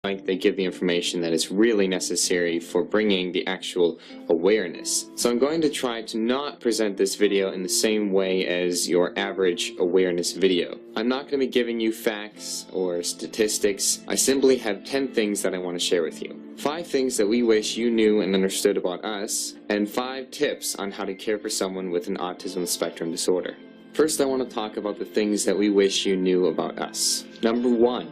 Like they give the information that is really necessary for bringing the actual awareness. So I'm going to try to not present this video in the same way as your average awareness video. I'm not going to be giving you facts or statistics. I simply have 10 things that I want to share with you. 5 things that we wish you knew and understood about us, and 5 tips on how to care for someone with an autism spectrum disorder. First, I want to talk about the things that we wish you knew about us. Number 1,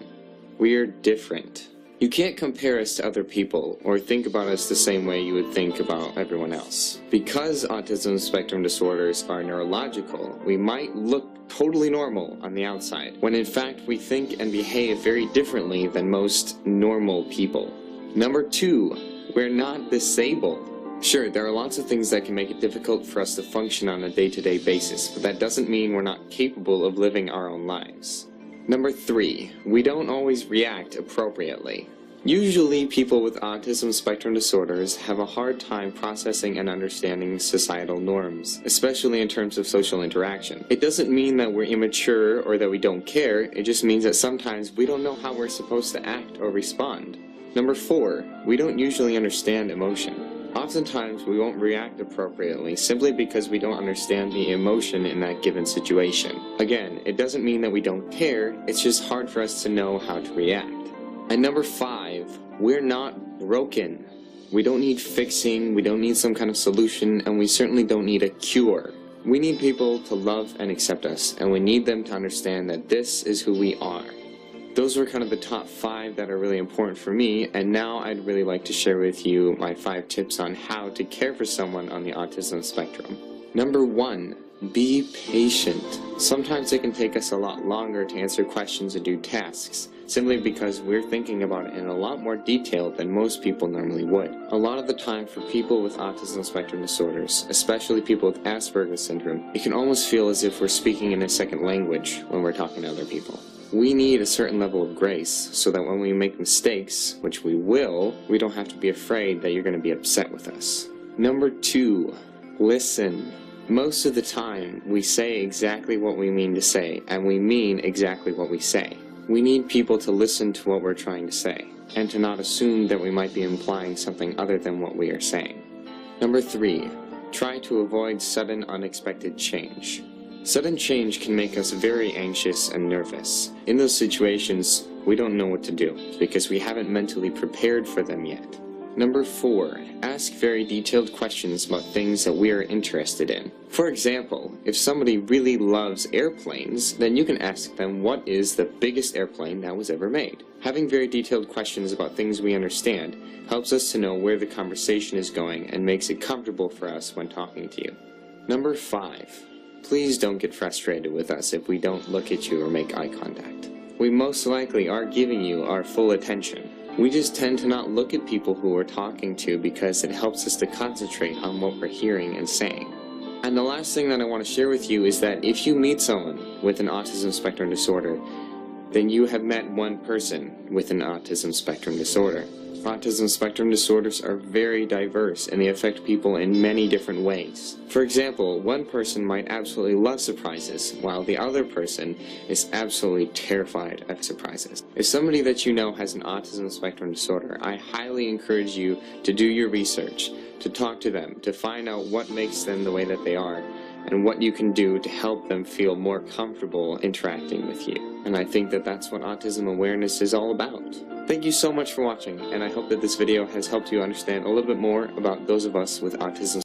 we're different. You can't compare us to other people or think about us the same way you would think about everyone else. Because autism spectrum disorders are neurological, we might look totally normal on the outside, when in fact we think and behave very differently than most normal people. Number 2, we're not disabled. Sure, there are lots of things that can make it difficult for us to function on a day-to-day basis, but that doesn't mean we're not capable of living our own lives. Number 3, we don't always react appropriately. Usually people with autism spectrum disorders have a hard time processing and understanding societal norms, especially in terms of social interaction. It doesn't mean that we're immature or that we don't care, it just means that sometimes we don't know how we're supposed to act or respond. Number 4, we don't usually understand emotion. Oftentimes we won't react appropriately simply because we don't understand the emotion in that given situation. Again, it doesn't mean that we don't care, it's just hard for us to know how to react. And number 5, we're not broken. We don't need fixing, we don't need some kind of solution, and we certainly don't need a cure. We need people to love and accept us, and we need them to understand that this is who we are. Those were kind of the top 5 that are really important for me, and now I'd really like to share with you my 5 tips on how to care for someone on the autism spectrum. Number 1, be patient. Sometimes it can take us a lot longer to answer questions and do tasks, simply because we're thinking about it in a lot more detail than most people normally would. A lot of the time for people with autism spectrum disorders, especially people with Asperger's syndrome, it can almost feel as if we're speaking in a second language when we're talking to other people. We need a certain level of grace so that when we make mistakes, which we will, we don't have to be afraid that you're going to be upset with us. Number 2, listen. Most of the time, we say exactly what we mean to say, and we mean exactly what we say. We need people to listen to what we're trying to say, and to not assume that we might be implying something other than what we are saying. Number 3, try to avoid sudden, unexpected change. Sudden change can make us very anxious and nervous. In those situations, we don't know what to do, because we haven't mentally prepared for them yet. Number 4, ask very detailed questions about things that we are interested in. For example, if somebody really loves airplanes, then you can ask them what is the biggest airplane that was ever made. Having very detailed questions about things we understand helps us to know where the conversation is going and makes it comfortable for us when talking to you. Number 5, please don't get frustrated with us if we don't look at you or make eye contact. We most likely are giving you our full attention. We just tend to not look at people who we're talking to because it helps us to concentrate on what we're hearing and saying. And the last thing that I want to share with you is that if you meet someone with an autism spectrum disorder, then you have met one person with an autism spectrum disorder. Autism spectrum disorders are very diverse and they affect people in many different ways. For example, one person might absolutely love surprises, while the other person is absolutely terrified of surprises. If somebody that you know has an autism spectrum disorder, I highly encourage you to do your research, to talk to them, to find out what makes them the way that they are, and what you can do to help them feel more comfortable interacting with you. And I think that that's what autism awareness is all about. Thank you so much for watching, and I hope that this video has helped you understand a little bit more about those of us with autism.